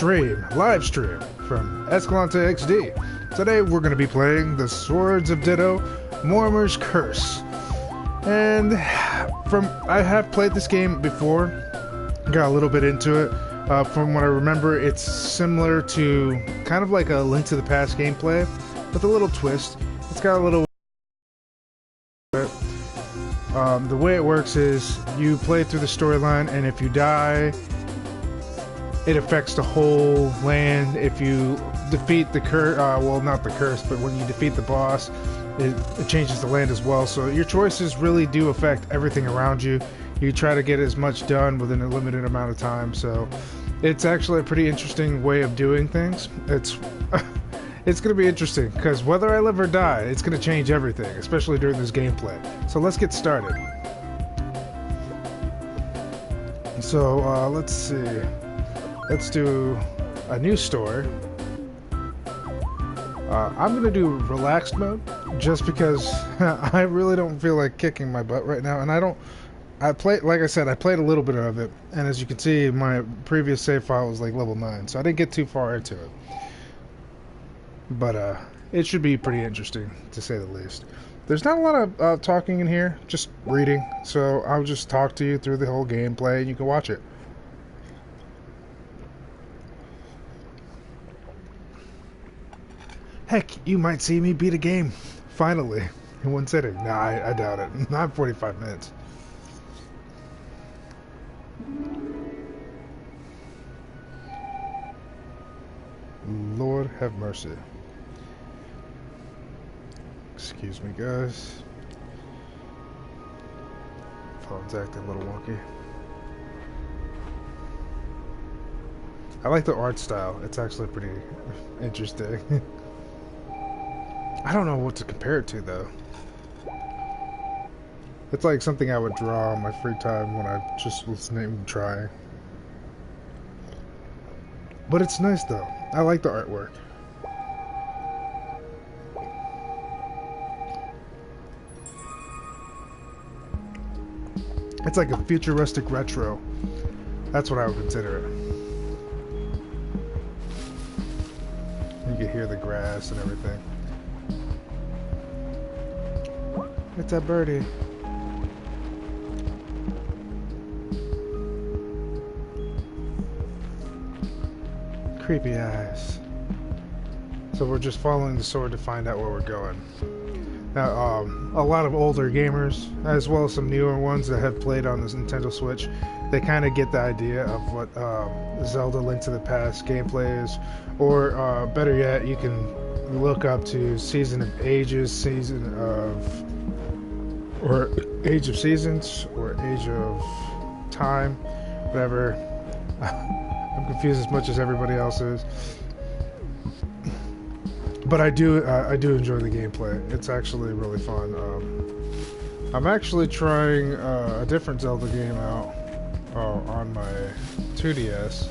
live stream from EscalanteXD. Today we're going to be playing the Swords of Ditto, Mormo's Curse. And I have played this game before, got a little bit into it. From what I remember, it's similar to kind of like a Link to the Past gameplay, with a little twist. It's got a little... the way it works is you play through the storyline, and if you die, it affects the whole land. If you defeat the curse, well, not the curse, but when you defeat the boss, it changes the land as well. So your choices really do affect everything around you. You try to get as much done within a limited amount of time. So it's actually a pretty interesting way of doing things. It's it's going to be interesting because whether I live or die, it's going to change everything, especially during this gameplay. So let's get started. So let's see. Let's do a new story. I'm going to do relaxed mode just because I really don't feel like kicking my butt right now, and like I said, I played a little bit of it, and as you can see, my previous save file was like level 9, so I didn't get too far into it. But it should be pretty interesting, to say the least. There's not a lot of talking in here, just reading, so I'll just talk to you through the whole gameplay, and you can watch it. Heck, you might see me beat a game, finally, in one sitting. Nah, I doubt it. Not 45 minutes. Lord have mercy. Excuse me, guys. Phone's acting a little wonky. I like the art style. It's actually pretty interesting. I don't know what to compare it to, though. It's like something I would draw on my free time when I just was trying. But it's nice, though. I like the artwork. It's like a futuristic retro. That's what I would consider it. You can hear the grass and everything. It's a birdie. Creepy eyes. So we're just following the sword to find out where we're going. Now, a lot of older gamers, as well as some newer ones that have played on this Nintendo Switch, they kind of get the idea of what Zelda Link to the Past gameplay is. Or, better yet, you can look up to Season of Ages, or Age of Seasons, or Age of Time, whatever. I'm confused as much as everybody else is. But I do enjoy the gameplay. It's actually really fun. I'm actually trying a different Zelda game out on my 2DS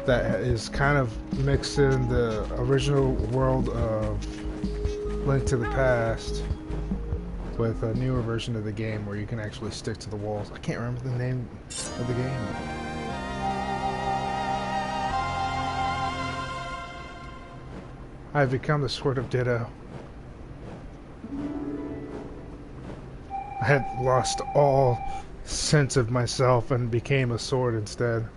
that is kind of mixed in the original world of Link to the Past with a newer version of the game where you can actually stick to the walls. I can't remember the name of the game. I've become the Sword of Ditto. I had lost all sense of myself and became a sword instead.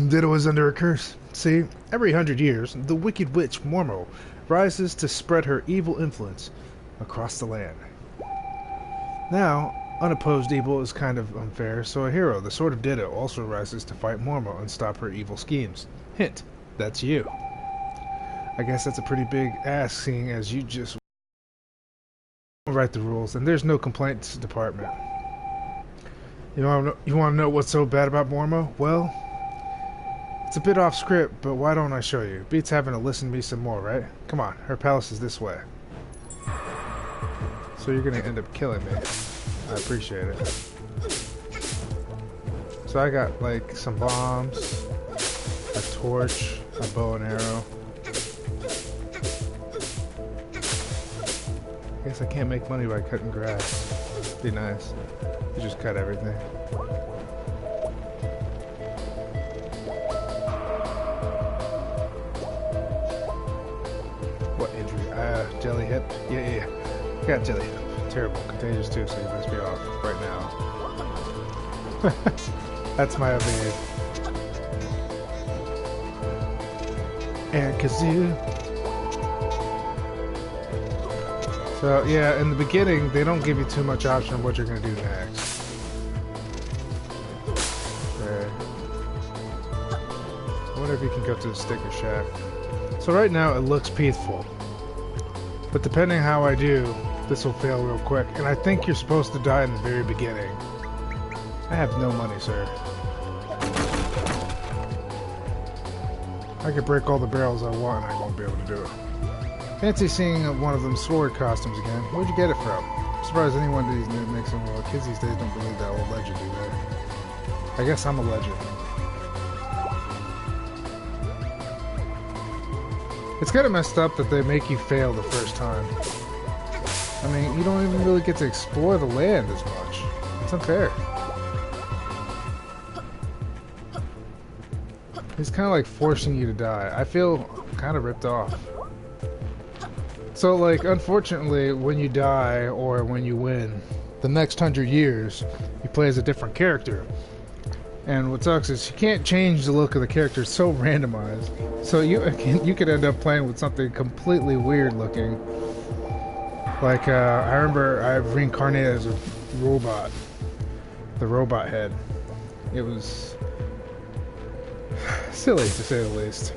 Ditto is under a curse. See, every 100 years, the wicked witch Mormo rises to spread her evil influence across the land. Now, unopposed evil is kind of unfair, so a hero, the Sword of Ditto, also rises to fight Mormo and stop her evil schemes. Hint, that's you. I guess that's a pretty big ask, seeing as you just write the rules, and there's no complaints department. You want to know what's so bad about Mormo? Well, it's a bit off script, but why don't I show you? Beats having to listen to me some more, right? Come on, her palace is this way. So you're gonna end up killing me. I appreciate it. So I got like some bombs, a torch, a bow and arrow. Guess I can't make money by cutting grass. Be nice. You just cut everything. What injury? Jelly hip? Yeah. Got jelly hip. Terrible. Contagious too, so you must be off right now. That's my opinion. And kazoo. So yeah, in the beginning, they don't give you too much option of what you're gonna do next. Okay. I wonder if you can go to the sticker shack. So right now it looks peaceful, but depending how I do, this will fail real quick. And I think you're supposed to die in the very beginning. I have no money, sir. I could break all the barrels I want and I won't be able to do it. Fancy seeing one of them sword costumes again. Where'd you get it from? I'm surprised anyone these new mixing world kids these days don't believe that old legend, do they? I guess I'm a legend. It's kind of messed up that they make you fail the first time. I mean, you don't even really get to explore the land as much. It's unfair. It's kind of like forcing you to die. I feel kind of ripped off. So, like, unfortunately, when you die or when you win, the next 100 years, you play as a different character. And what sucks is you can't change the look of the character. It's so randomized. So you could end up playing with something completely weird looking. Like, I remember I reincarnated as a robot. The robot head. It was silly, to say the least.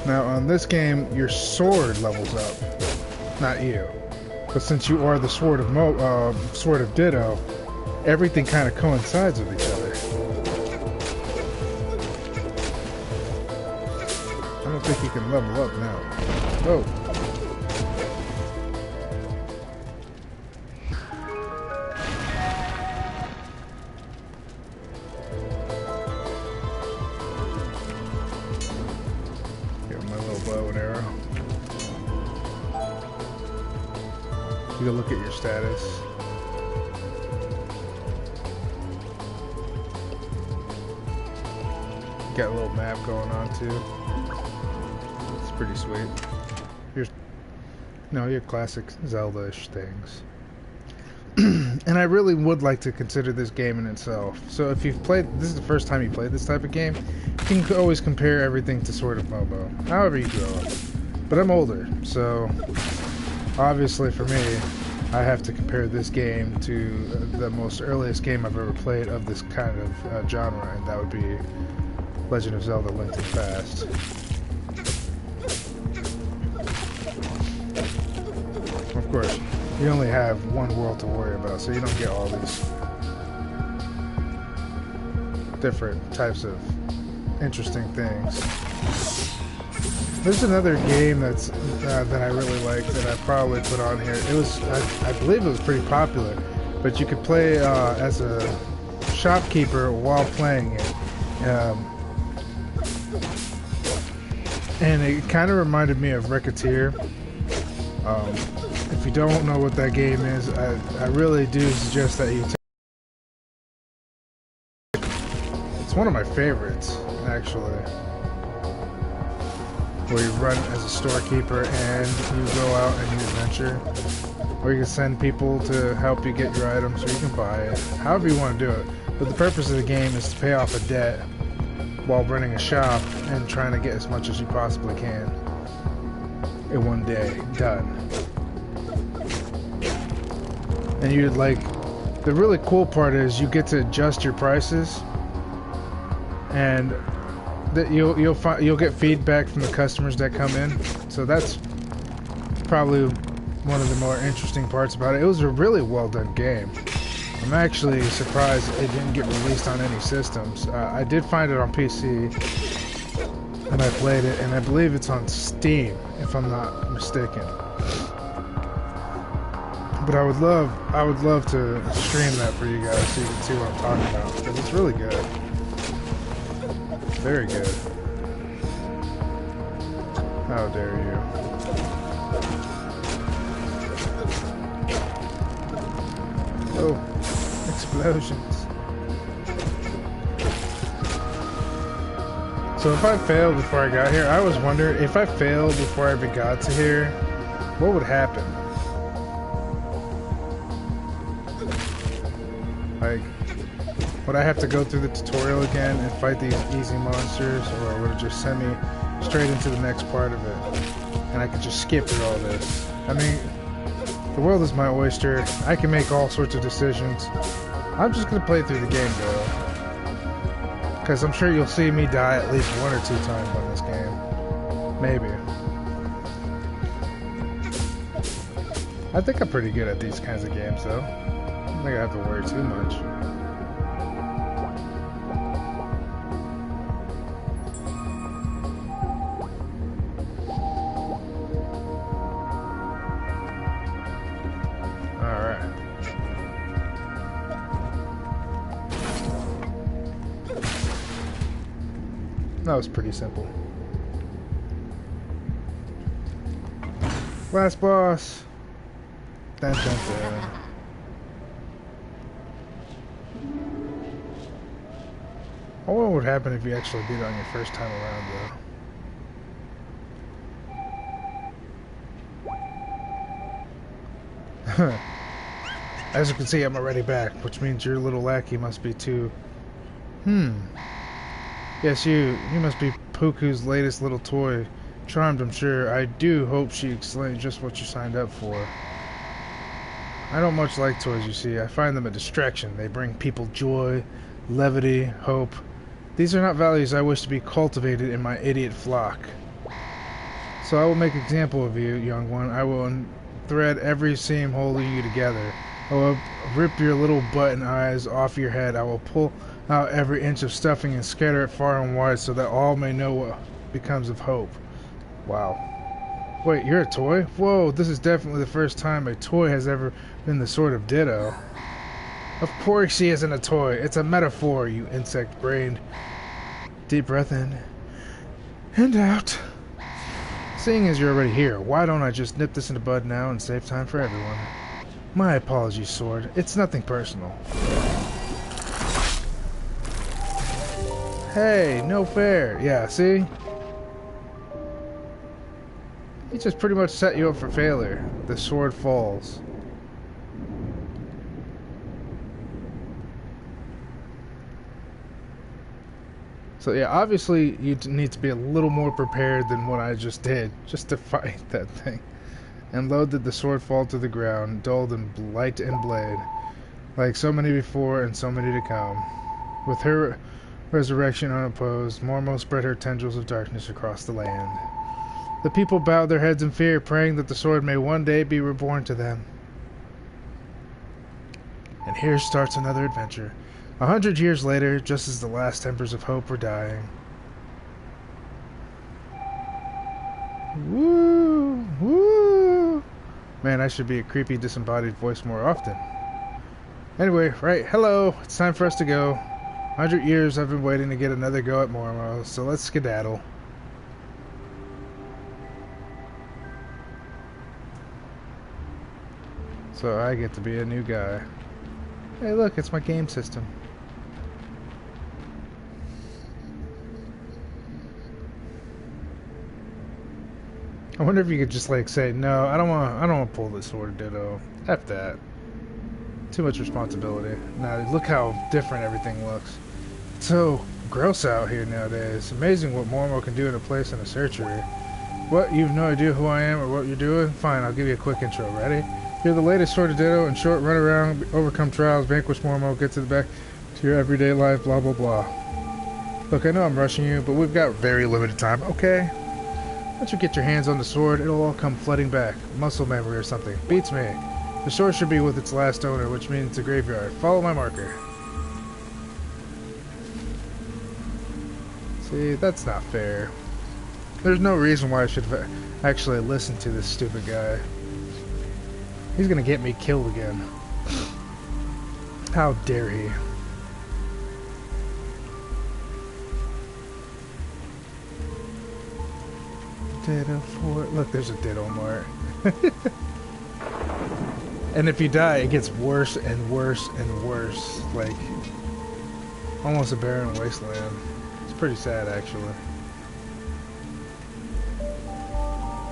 Now, on this game, your sword levels up, not you. But since you are the sword of Ditto, everything kind of coincides with each other. I don't think you can level up now. Whoa. You can look at your status. Got a little map going on too. It's pretty sweet. Your classic Zelda-ish things. And I really would like to consider this game in itself. So if you've played, this is the first time you played this type of game, you can always compare everything to Sword of Mormo, however you grow up. But I'm older, so obviously for me, I have to compare this game to the most earliest game I've ever played of this kind of genre, and that would be Legend of Zelda: Link to the Past. Of course, you only have one world to worry about, so you don't get all these different types of interesting things. There's another game that's that I really like that I probably put on here. It was, I believe it was pretty popular, but you could play as a shopkeeper while playing it. And it kind of reminded me of Ricketeer. If you don't know what that game is, I really do suggest that you it's one of my favorites, actually. Where you run as a storekeeper and you go out and you adventure. Or you can send people to help you get your items, or you can buy it. However you want to do it. But the purpose of the game is to pay off a debt while running a shop and trying to get as much as you possibly can in one day. Done. And you'd like, the really cool part is you get to adjust your prices, and that you'll get feedback from the customers that come in. So that's probably one of the more interesting parts about it. It was a really well done game. I'm actually surprised it didn't get released on any systems. I did find it on PC, and I played it, and I believe it's on Steam, if I'm not mistaken. But I would love to stream that for you guys so you can see what I'm talking about, because it's really good. Very good. How dare you. Oh, explosions. So if I failed before I got here, I was wondering, if I failed before I even got to here, what would happen? Like, would I have to go through the tutorial again and fight these easy monsters, or would it just send me straight into the next part of it? And I could just skip through all this. I mean, the world is my oyster. I can make all sorts of decisions. I'm just gonna play through the game, though. Because I'm sure you'll see me die at least 1 or 2 times on this game. Maybe. I think I'm pretty good at these kinds of games, though. I don't think I have to worry too much. That was pretty simple. Last boss. Dun, dun, dun. I wonder what would happen if you actually beat it on your first time around, though. As you can see, I'm already back, which means your little lackey must be too... Yes, you must be Puku's latest little toy. Charmed, I'm sure. I do hope she explains just what you signed up for. I don't much like toys, you see. I find them a distraction. They bring people joy, levity, hope. These are not values I wish to be cultivated in my idiot flock. So I will make an example of you, young one. I will thread every seam holding you together. I will rip your little butt and eyes off your head. I will pull out every inch of stuffing and scatter it far and wide so that all may know what becomes of hope. Wow. Wait, you're a toy? Whoa, this is definitely the first time a toy has ever been the sort of Ditto. Of course she isn't a toy. It's a metaphor, you insect-brained. Deep breath in. And out. Seeing as you're already here, why don't I just nip this in the bud now and save time for everyone? My apologies, Sword. It's nothing personal. Hey, no fair. Yeah, see? He just pretty much set you up for failure. The sword falls. So yeah, obviously you need to be a little more prepared than what I just did, just to fight that thing. And lo did the sword fall to the ground, dulled and light and blade, like so many before and so many to come. With her resurrection unopposed, Mormo spread her tendrils of darkness across the land. The people bowed their heads in fear, praying that the sword may one day be reborn to them. And here starts another adventure. 100 years later, just as the last embers of hope were dying. Woo! Woo! Man, I should be a creepy, disembodied voice more often. Anyway, right, hello, it's time for us to go. 100 years I've been waiting to get another go at Mormo, so let's skedaddle. So I get to be a new guy. Hey look, it's my game system. I wonder if you could just like say, no, I don't want to pull this sword, Ditto. F that. Too much responsibility. Now look how different everything looks. It's so gross out here nowadays. Amazing what Mormo can do in a place in a surgery. What? You have no idea who I am or what you're doing? Fine, I'll give you a quick intro. Ready? You're the latest sort of Ditto. In short, run around, overcome trials, vanquish Mormo, get to the back to your everyday life, blah blah blah. Look, I know I'm rushing you, but we've got very limited time, okay? Once you get your hands on the sword, it'll all come flooding back. Muscle memory or something. Beats me. The sword should be with its last owner, which means the graveyard. Follow my marker. See, that's not fair. There's no reason why I should actually listen to this stupid guy. He's gonna get me killed again. How dare he? Ditto for... Look, there's a Ditto Mart. And if you die, it gets worse and worse and worse. Like, almost a barren wasteland. It's pretty sad, actually.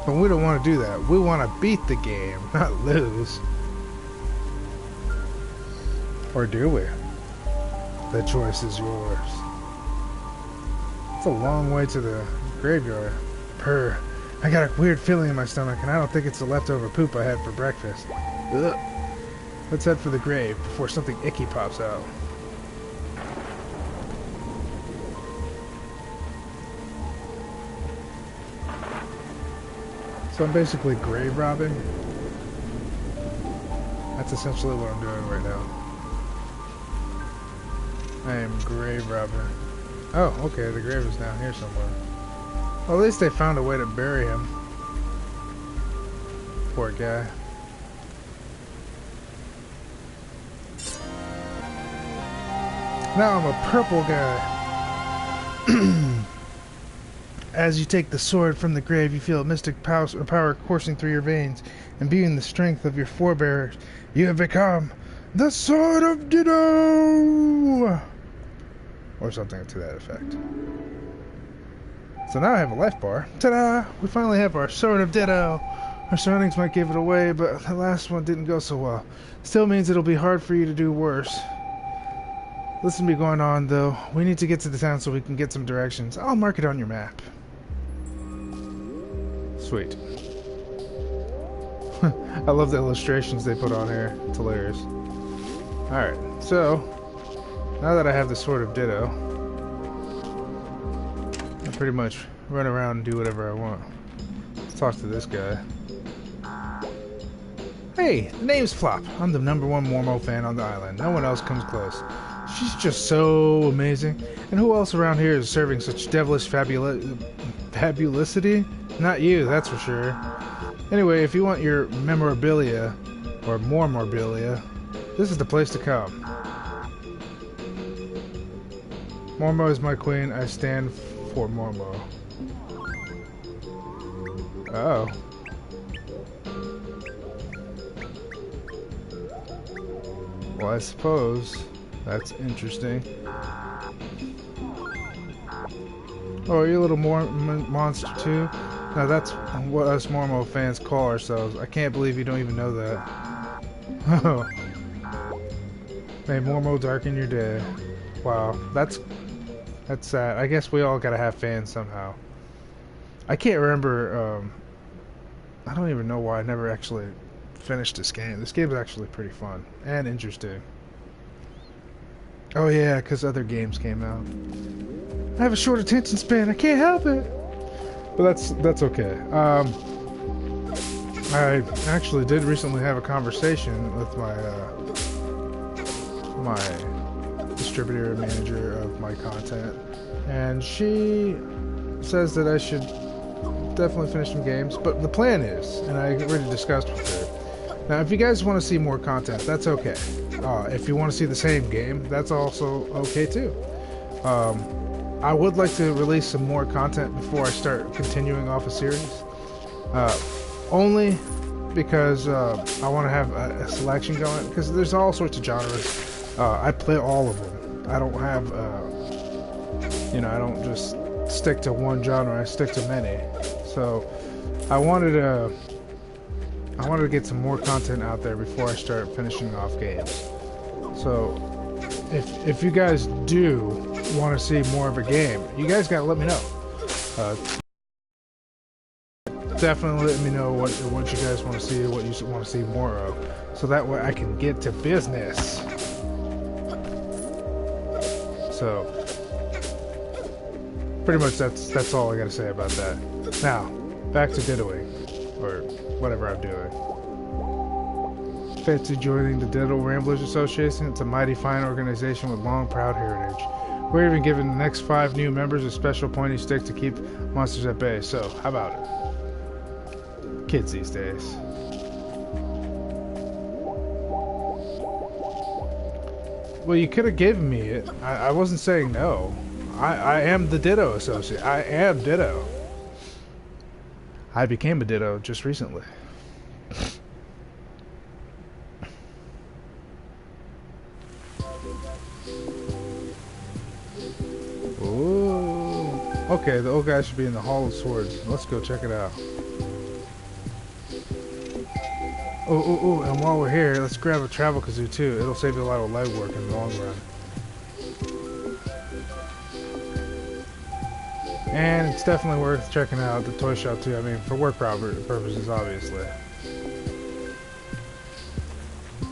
But we don't want to do that. We want to beat the game, not lose. Or do we? The choice is yours. It's a long way to the graveyard. Purr. I got a weird feeling in my stomach, and I don't think it's the leftover poop I had for breakfast. Ugh. Let's head for the grave before something icky pops out. So I'm basically grave robbing. That's essentially what I'm doing right now. I am grave robbing. Oh, okay, the grave is down here somewhere. Well, at least they found a way to bury him. Poor guy. Now I'm a purple guy. As you take the sword from the grave, you feel a mystic power coursing through your veins, imbuing the strength of your forebears. You have become the Sword of Ditto! Or something to that effect. So now I have a life bar. Ta-da! We finally have our Sword of Ditto! Our surroundings might give it away, but the last one didn't go so well. Still means it'll be hard for you to do worse. Listen to me going on, though. We need to get to the town so we can get some directions. I'll mark it on your map. Sweet. I love the illustrations they put on here. It's hilarious. Alright, so now that I have the Sword of Ditto, I pretty much run around and do whatever I want. Let's talk to this guy. Hey, the name's Flop. I'm the #1 Mormo fan on the island. No one else comes close. She's just so amazing. And who else around here is serving such devilish fabulousity? Not you, that's for sure. Anyway, if you want your memorabilia, or more memorabilia, this is the place to come. Mormo is my queen. I stand for Mormo. Oh. Well, I suppose that's interesting. Oh, are you a little more monster too? Now that's what us Mormo fans call ourselves. I can't believe you don't even know that. Oh. May Mormo darken your day. Wow, that's sad. I guess we all gotta have fans somehow. I can't remember, I don't even know why I never actually finished this game. This game is actually pretty fun and interesting. Oh yeah, because other games came out. I have a short attention span. I can't help it. But that's okay. I actually did recently have a conversation with my distributor and manager of my content, and she says that I should definitely finish some games. But the plan is, and I already discussed with her. Now, if you guys want to see more content, that's okay. If you want to see the same game, that's also okay too. I would like to release some more content before I start continuing off a series. Only because I want to have a selection going, because there's all sorts of genres. I play all of them. I don't have, you know, I don't just stick to one genre. I stick to many. So I wanted to get some more content out there before I start finishing off games. So if you guys do want to see more of a game, you guys gotta let me know. Definitely let me know what you guys want to see, what you want to see more of, so that way I can get to business. So pretty much that's all I gotta say about that. Now back to Dittoing, or whatever I'm doing. Fancy joining the Ditto Ramblers Association? It's a mighty fine organization with long, proud heritage. We're even giving the next 5 new members a special pointy stick to keep monsters at bay. So, how about it? Kids these days. Well, you could have given me it. I wasn't saying no. I am the Ditto Associate. I am Ditto. I became a Ditto just recently. Ooh. Okay, the old guy should be in the Hall of Swords. Let's go check it out. Oh, and while we're here, let's grab a travel kazoo too. It'll save you a lot of legwork in the long run. And it's definitely worth checking out the toy shop too. I mean, for work purposes, obviously.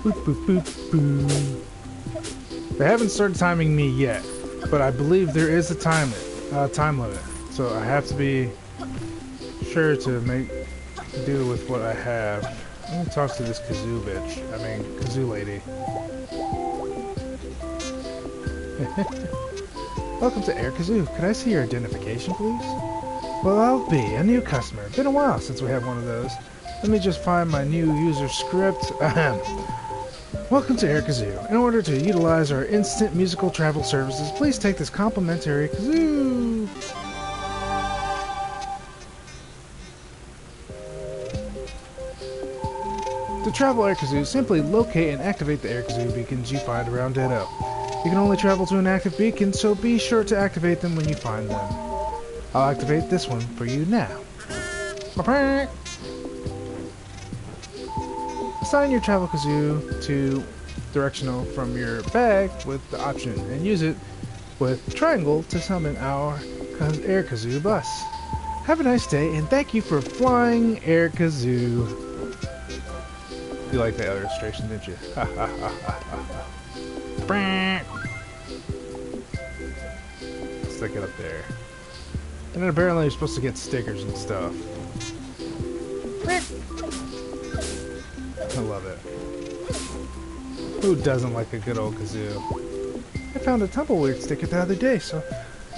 Boop, boop, boop, boop. They haven't started timing me yet, but I believe there is a time limit. So I have to be sure to make do with what I have. Let me talk to this kazoo bitch. I mean, kazoo lady. Welcome to Air Kazoo. Could I see your identification, please? Well, I'll be a new customer. Been a while since we had one of those. Let me just find my new user script. Welcome to Air Kazoo. In order to utilize our instant musical travel services, please take this complimentary kazoo. To travel Air Kazoo, simply locate and activate the Air Kazoo beacons you find around Ditto. You can only travel to an active beacon, so be sure to activate them when you find them. I'll activate this one for you now. Assign your travel kazoo to directional from your bag with the option, and use it with triangle to summon our Air Kazoo bus. Have a nice day, and thank you for flying Air Kazoo. You like that illustration, didn't you? Stick it up there. And then apparently you're supposed to get stickers and stuff. I love it. Who doesn't like a good old kazoo? I found a tumbleweed sticker the other day, so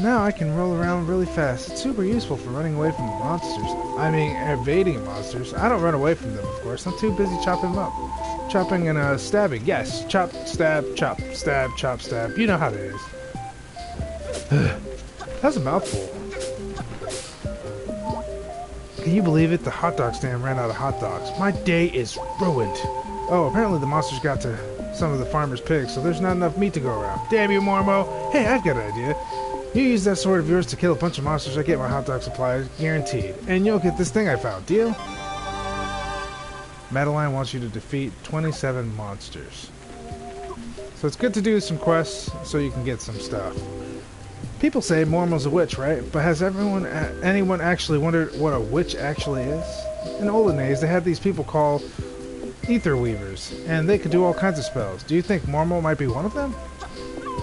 now I can roll around really fast. It's super useful for running away from monsters. I mean, evading monsters. I don't run away from them, of course. I'm too busy chopping them up. Chopping and stabbing. Yes, chop, stab, chop, stab, chop, stab. You know how it is. That's a mouthful. Can you believe it? The hot dog stand ran out of hot dogs. My day is ruined. Oh, apparently the monsters got to some of the farmers' pigs, so there's not enough meat to go around. Damn you, Mormo! Hey, I've got an idea. You use that sword of yours to kill a bunch of monsters, I get my hot dog supply, guaranteed. And you'll get this thing I found. Deal? Madeline wants you to defeat 27 monsters. So it's good to do some quests so you can get some stuff. People say Mormo's a witch, right? But has anyone actually wondered what a witch actually is? In olden days, they had these people called ether weavers, and they could do all kinds of spells. Do you think Mormo might be one of them?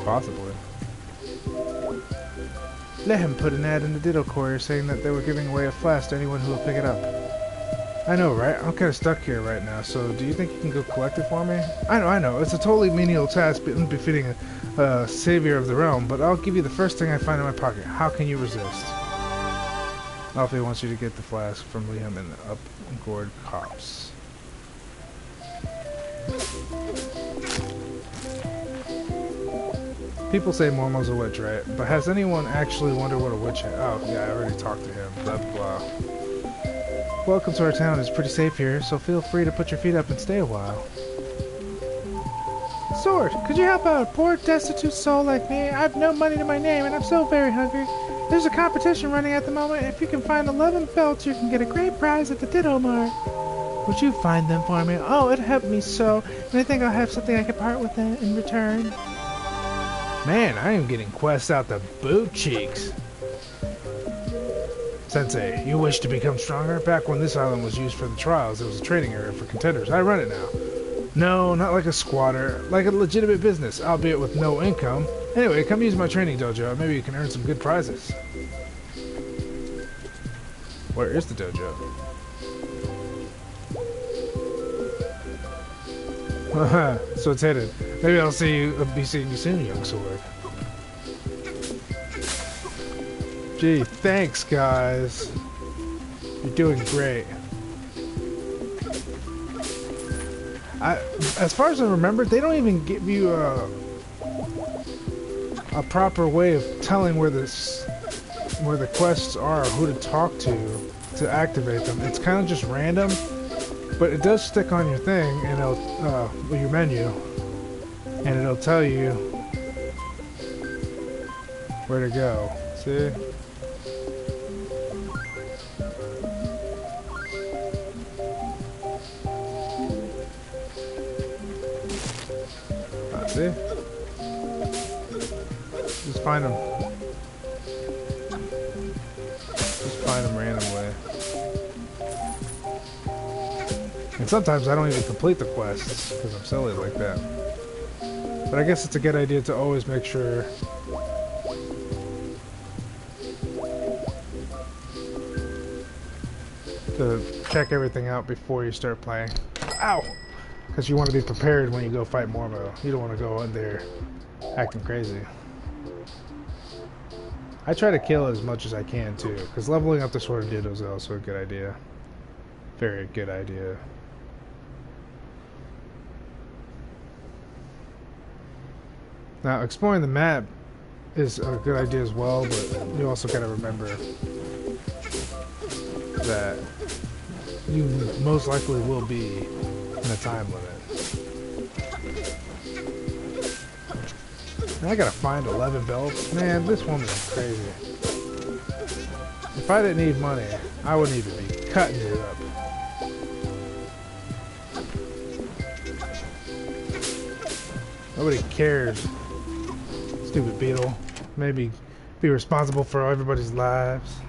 Possibly. Let him put an ad in the Ditto Courier saying that they were giving away a flask to anyone who will pick it up. I know, right? I'm kind of stuck here right now, so do you think you can go collect it for me? I know. It's a totally menial task befitting a savior of the realm, but I'll give you the first thing I find in my pocket. How can you resist? Alfie wants you to get the flask from Liam and the Upgored Cops. People say Mormo's a witch, right? But has anyone actually wondered what a witch is? Oh, yeah, I already talked to him. Blah, blah. Welcome to our town. It's pretty safe here, so feel free to put your feet up and stay a while. Sword, could you help out a poor, destitute soul like me? I have no money to my name, and I'm so very hungry. There's a competition running at the moment. If you can find 11 belts, you can get a great prize at the Ditto Mart. Would you find them for me? Oh, it'd help me so, and I think I'll have something I can part with in return. Man, I am getting quests out the boot cheeks. Sensei, you wish to become stronger? Back when this island was used for the trials, it was a training area for contenders. I run it now. No, not like a squatter. Like a legitimate business, albeit with no income. Anyway, come use my training dojo. Maybe you can earn some good prizes. Where is the dojo? So it's headed. Maybe I'll be seeing you soon, young sword. Gee, thanks, guys. You're doing great. As far as I remember, they don't even give you a proper way of telling where the where the quests are, who to talk to activate them. It's kind of just random, but it does stick on your thing, and it'll your menu, and it'll tell you where to go. See? See? Just find them. Just find them randomly. And sometimes I don't even complete the quests because I'm silly like that. But I guess it's a good idea to always make sure to check everything out before you start playing. Ow! Because you want to be prepared when you go fight Mormo. You don't want to go in there acting crazy. I try to kill as much as I can too, because leveling up the Sword of Ditto is also a good idea. Very good idea. Now, exploring the map is a good idea as well, but you also got to remember that you most likely will be in a time limit. And I gotta find 11 belts. Man, this woman is crazy. If I didn't need money, I wouldn't even be cutting it up. Nobody cares. Stupid beetle. Maybe be responsible for everybody's lives.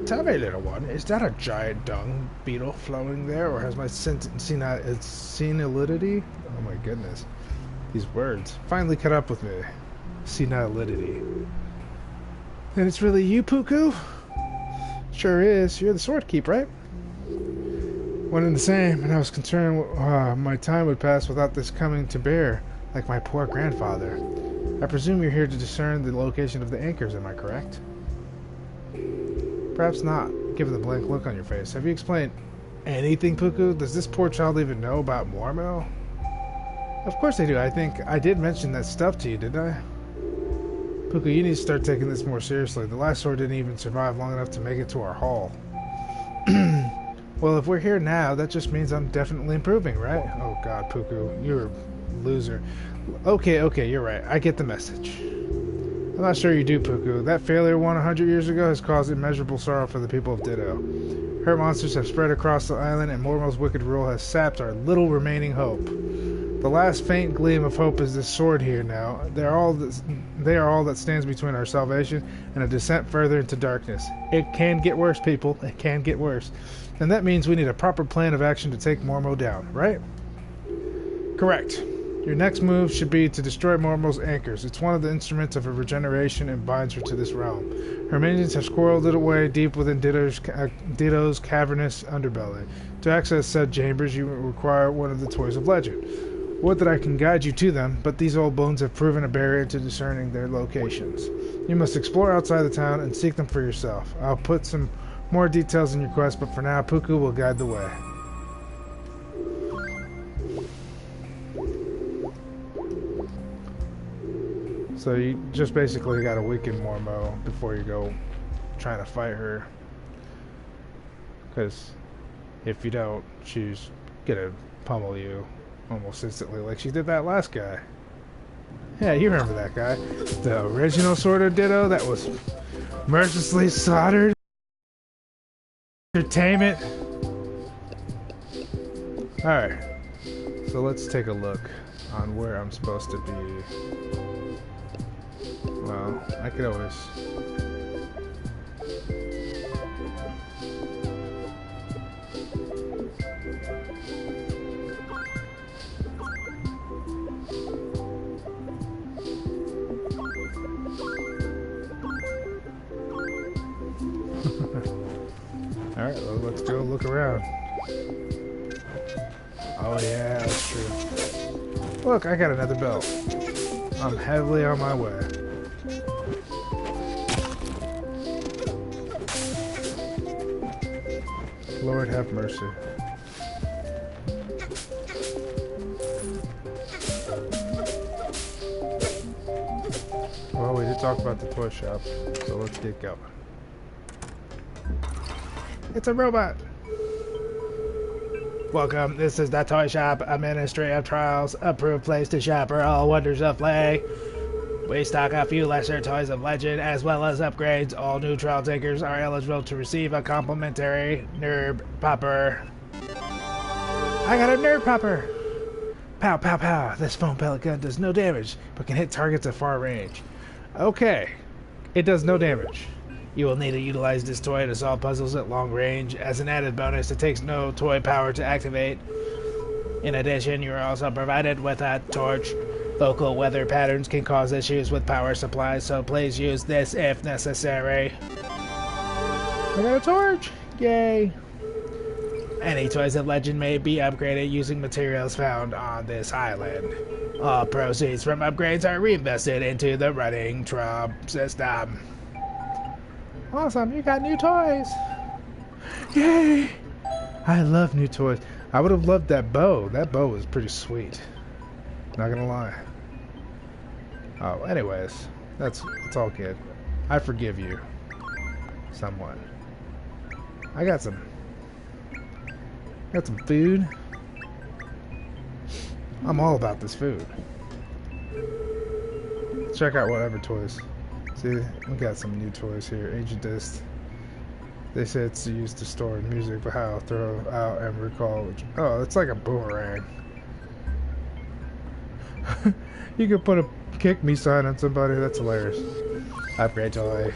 Tell me, little one, is that a giant dung beetle floating there, or has my senility? Oh my goodness. These words finally caught up with me. Senility. And it's really you, Puku? Sure is. You're the sword keep, right? One and the same, and I was concerned my time would pass without this coming to bear, like my poor grandfather. I presume you're here to discern the location of the anchors, am I correct? Perhaps not, given the blank look on your face. Have you explained anything, Puku? Does this poor child even know about Mormo? Of course I do. I think I did mention that stuff to you, didn't I? Puku, you need to start taking this more seriously. The last sword didn't even survive long enough to make it to our hall. Well, if we're here now, that just means I'm definitely improving, right? Oh god, Puku, you're a loser. Okay, you're right. I get the message. I'm not sure you do, Puku. That failure 100 years ago has caused immeasurable sorrow for the people of Ditto. Her monsters have spread across the island, and Mormo's wicked rule has sapped our little remaining hope. The last faint gleam of hope is this sword here now. They are all that stands between our salvation and a descent further into darkness. It can get worse, people. It can get worse. And that means we need a proper plan of action to take Mormo down, right? Correct. Your next move should be to destroy Mormo's anchors. It's one of the instruments of her regeneration and binds her to this realm. Her minions have squirreled it away deep within Ditto's cavernous underbelly. To access said chambers, you require one of the Toys of Legend. Would that I can guide you to them, but these old bones have proven a barrier to discerning their locations. You must explore outside the town and seek them for yourself. I'll put some more details in your quest, but for now, Puku will guide the way. So you just basically gotta weaken Mormo before you go trying to fight her. Because if you don't, she's gonna pummel you almost instantly like she did that last guy. Yeah, you remember that guy. The original Sword of Ditto that was mercilessly slaughtered. Entertainment. Alright. So let's take a look on where I'm supposed to be. Well, I could always... Alright, well, let's go look around. Oh yeah, that's true. Look, I got another belt. I'm heavily on my way. Lord have mercy. talk about the toy shop, so let's get going. It's a robot! Welcome, this is the toy shop, a ministry of trials, approved place to shop for all wonders of play. We stock a few lesser toys of legend as well as upgrades. All new trial takers are eligible to receive a complimentary Nerd Popper. I got a Nerd Popper! Pow, pow, pow. This foam pellet gun does no damage, but can hit targets at far range. Okay, it does no damage. You will need to utilize this toy to solve puzzles at long range. As an added bonus, it takes no toy power to activate. In addition, you are also provided with a torch. Local weather patterns can cause issues with power supplies, so please use this if necessary. I got a torch! Yay! Any toys of legend may be upgraded using materials found on this island. All proceeds from upgrades are reinvested into the running Trump system. Awesome, you got new toys! Yay! I love new toys. I would have loved that bow. That bow was pretty sweet. Not gonna lie. Oh, anyways, it's all good. I forgive you. Somewhat. I got some food. I'm all about this food. Check out whatever toys. See, we got some new toys here. Ancient Disc. They say it's used to store music, but how? Throw out and recall. Oh, it's like a boomerang. You could put a kick me sign on somebody. That's hilarious. Upgrade toy.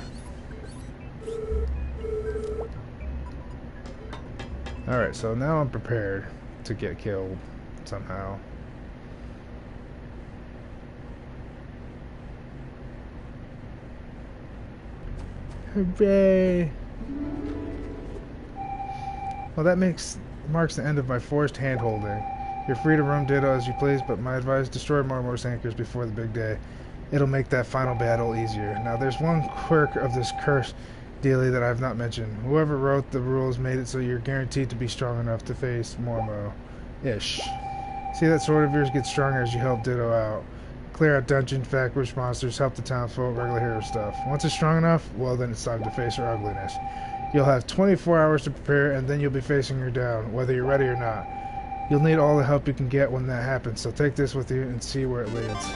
Alright, so now I'm prepared to get killed somehow. Hooray! Well, that marks the end of my forced hand-holding. You're free to roam Ditto as you please, but my advice, destroy Mormo's anchors before the big day. It'll make that final battle easier. Now, there's one quirk of this curse dealie that I've not mentioned. Whoever wrote the rules made it so you're guaranteed to be strong enough to face Mormo-ish. See, that sword of yours gets stronger as you help Ditto out. Clear out dungeon, vanquish monsters, help the townsfolk, regular hero stuff. Once it's strong enough, well then it's time to face her ugliness. You'll have 24 hours to prepare, and then you'll be facing her down, whether you're ready or not. You'll need all the help you can get when that happens, so take this with you and see where it leads.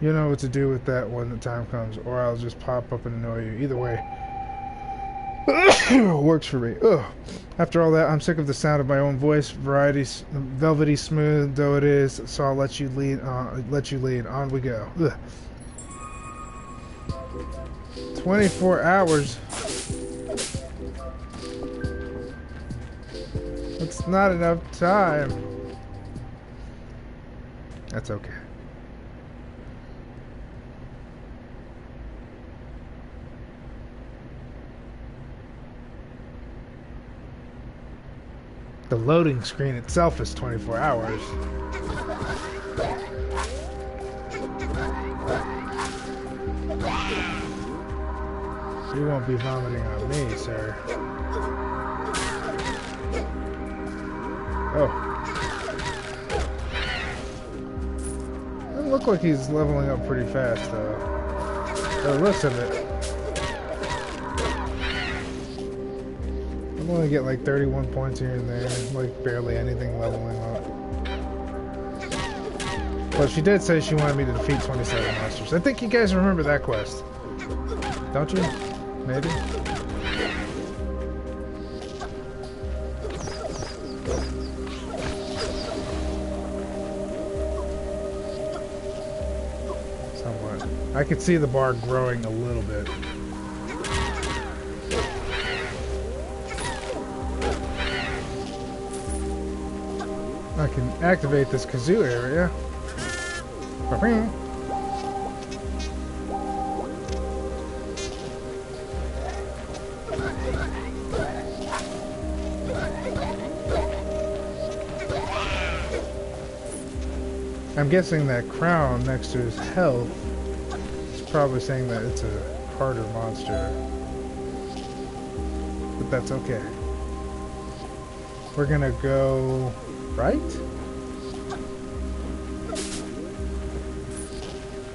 You'll know what to do with that when the time comes, or I'll just pop up and annoy you. Either way, works for me. Ugh. After all that, I'm sick of the sound of my own voice. Velvety smooth though it is, so I'll let you lead. On we go. Ugh. 24 hours. It's not enough time. That's okay. The loading screen itself is 24 hours. You won't be vomiting on me, sir. Oh. Doesn't look like he's leveling up pretty fast, though. By the looks of it. I'm only get like 31 points here and there, like barely anything leveling up. Well, she did say she wanted me to defeat 27 monsters. I think you guys remember that quest. Don't you? Maybe? Somewhat. I could see the bar growing a little bit. I can activate this kazoo area. I'm guessing that crown next to his health is probably saying that it's a harder monster. But that's okay. We're gonna go right?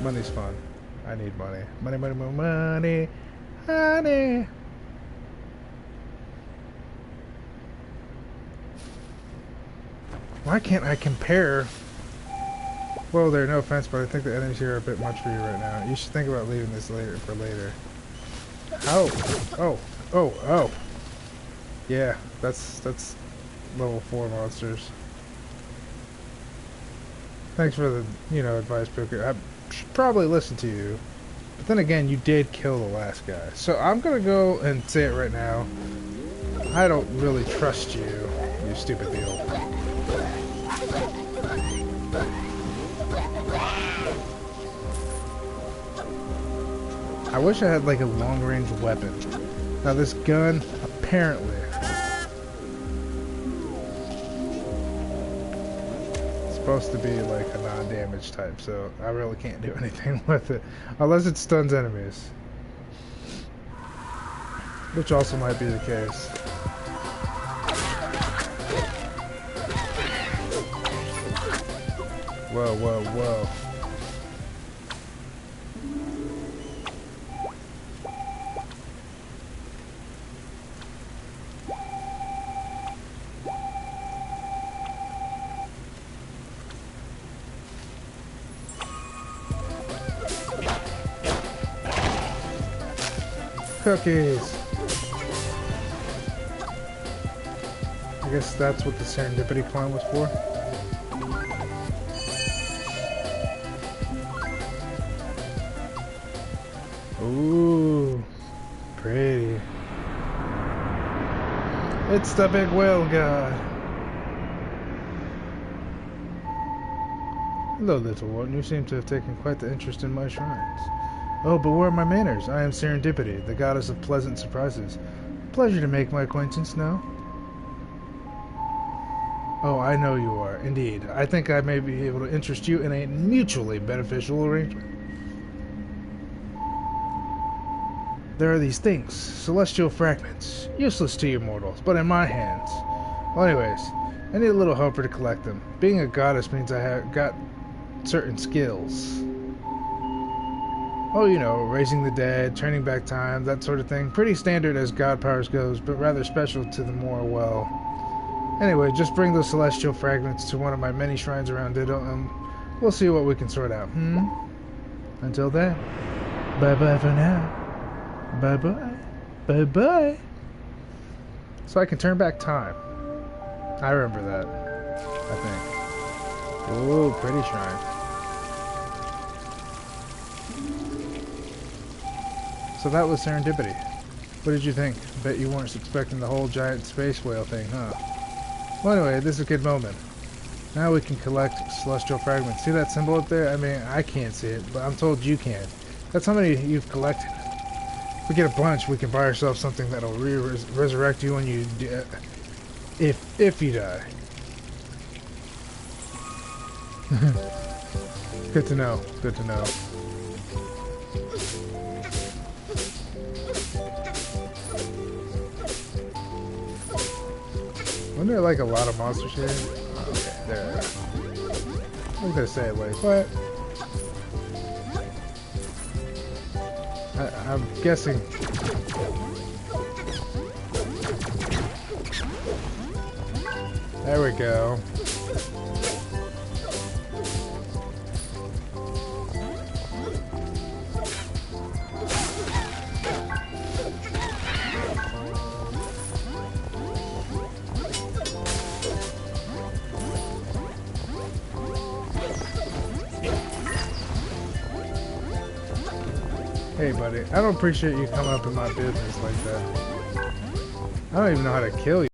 Money's fun. I need money. Money, money, money, money. Honey. Why can't I compare? Well, there, no offense, but I think the enemies here are a bit much for you right now. You should think about leaving this later for later. Oh, oh, oh, oh. Yeah, that's level 4 monsters. Thanks for the, advice, Booker. I should probably listen to you. But then again, you did kill the last guy. So I'm gonna go and say it right now. I don't really trust you, you stupid beetle. I wish I had like a long-range weapon. Now this gun, apparently, is supposed to be like a non-damage type, so I really can't do anything with it. Unless it stuns enemies. Which also might be the case. Whoa, whoa, whoa. Cookies! I guess that's what the serendipity plan was for. Ooh, pretty. It's the big whale god. Hello, little one. You seem to have taken quite the interest in my shrines. Oh, but where are my manners? I am Serendipity, the goddess of pleasant surprises. Pleasure to make my acquaintance now. Oh, I know you are. Indeed. I think I may be able to interest you in a mutually beneficial arrangement. There are these things, celestial fragments, useless to you mortals, but in my hands. Well, anyways, I need a little helper to collect them. Being a goddess means I have got certain skills. Oh, raising the dead, turning back time, that sort of thing. Pretty standard as god powers goes, but rather special to the more, well... Anyway, just bring those celestial fragments to one of my many shrines around Ditto, and we'll see what we can sort out, Until then, bye-bye for now. Bye-bye. Bye-bye. So I can turn back time. I remember that, I think. Ooh, pretty shrine. So that was Serendipity. What did you think? Bet you weren't expecting the whole giant space whale thing, huh? Well, anyway, this is a good moment. Now we can collect celestial fragments. See that symbol up there? I mean, I can't see it, but I'm told you can. That's how many you've collected. If we get a bunch, we can buy ourselves something that'll resurrect you when you if you die. Good to know. Good to know. Wasn't there like a lot of monsters here? Oh, okay, there. I was gonna say it like, what? I'm guessing. There we go. Hey buddy, I don't appreciate you coming up in my business like that. I don't even know how to kill you.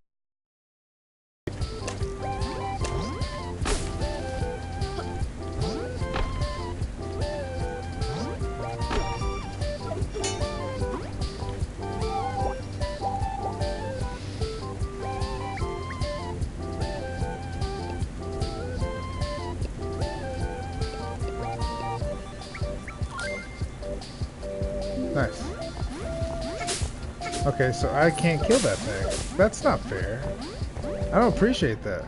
Nice. Okay, so I can't kill that thing. That's not fair. I don't appreciate that.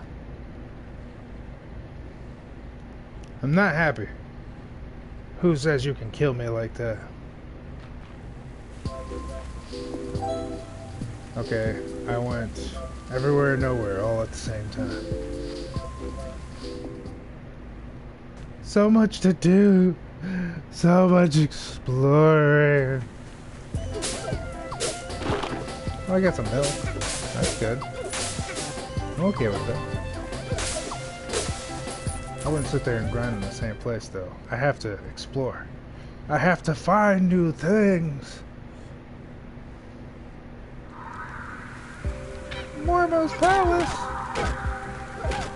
I'm not happy. Who says you can kill me like that? Okay, I went everywhere and nowhere all at the same time. So much to do, so much exploring. Oh, I got some milk. That's good. I'm okay with it. I wouldn't sit there and grind in the same place, though. I have to explore. I have to find new things. Mormo's palace.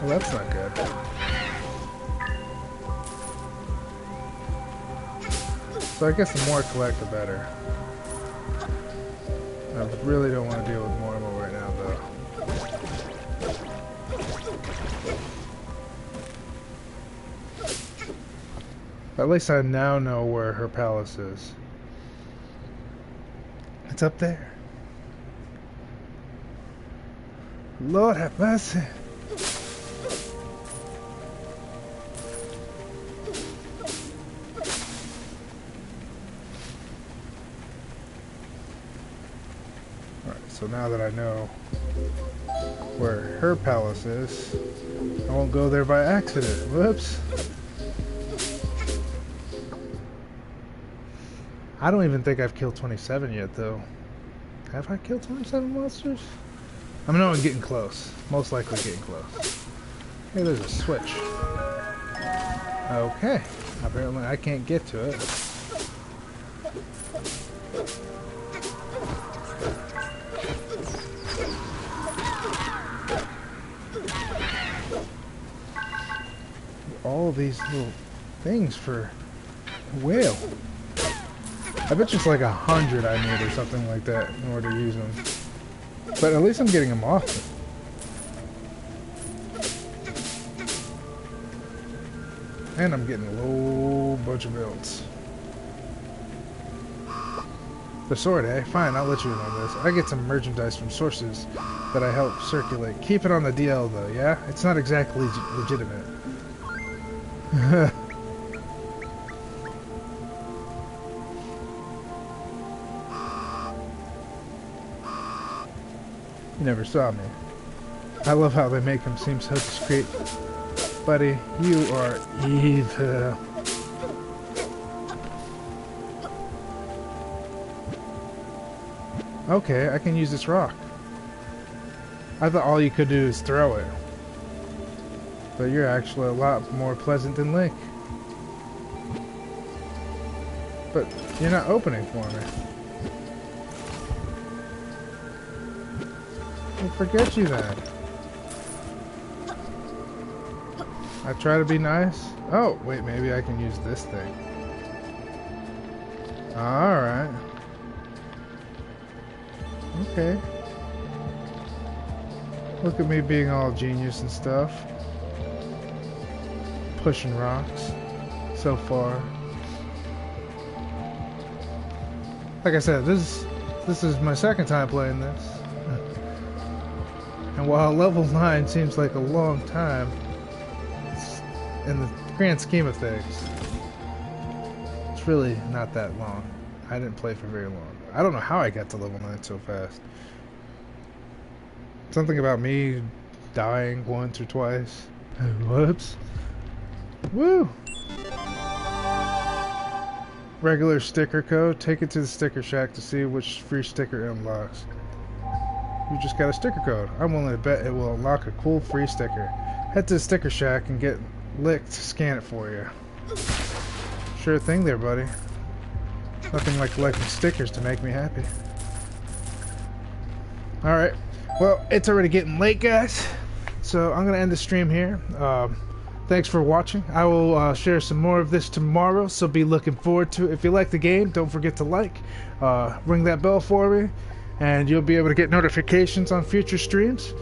Well, that's not good. So I guess the more I collect, the better. I really don't want to deal with Mormo right now, though. At least I now know where her palace is. It's up there. Lord have mercy. Alright, so now that I know where her palace is, I won't go there by accident. Whoops. I don't even think I've killed 27 yet, though. Have I killed 27 monsters? I know I'm getting close. Most likely getting close. Hey, there's a switch. Okay. Apparently I can't get to it. All these little things for a whale. I bet you it's like 100 I need or something like that in order to use them. But at least I'm getting them often. And I'm getting a whole bunch of builds. The sword, eh? Fine, I'll let you in on this. I get some merchandise from sources that I help circulate. Keep it on the DL though, yeah? It's not exactly legitimate. You never saw me. I love how they make him seem so discreet. Buddy, you are evil. Okay, I can use this rock. I thought all you could do is throw it. But you're actually a lot more pleasant than Link. But you're not opening for me. Well, forget you then. I try to be nice. Oh, wait, maybe I can use this thing. Alright. Okay. Look at me being all genius and stuff. Pushing rocks. So far. Like I said, this is my second time playing this. And while level 9 seems like a long time, in the grand scheme of things, it's really not that long. I didn't play for very long. I don't know how I got to level 9 so fast. Something about me dying once or twice. Whoops. Woo! Regular sticker code. Take it to the sticker shack to see which free sticker it unlocks. You just got a sticker code. I'm willing to bet it will unlock a cool free sticker. Head to the sticker shack and get Lick to scan it for you. Sure thing there, buddy. Nothing like collecting stickers to make me happy. Alright. Well, it's already getting late, guys. So I'm going to end the stream here. Thanks for watching. I will share some more of this tomorrow, so be looking forward to it. If you like the game, don't forget to like. Ring that bell for me, and you'll be able to get notifications on future streams.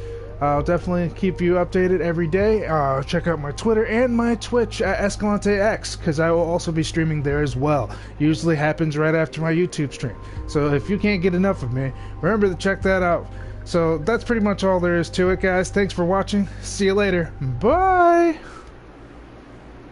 I'll definitely keep you updated every day. Check out my Twitter and my Twitch at EscalanteX, because I will also be streaming there as well. Usually happens right after my YouTube stream. So if you can't get enough of me, remember to check that out. So that's pretty much all there is to it, guys. Thanks for watching. See you later. Bye!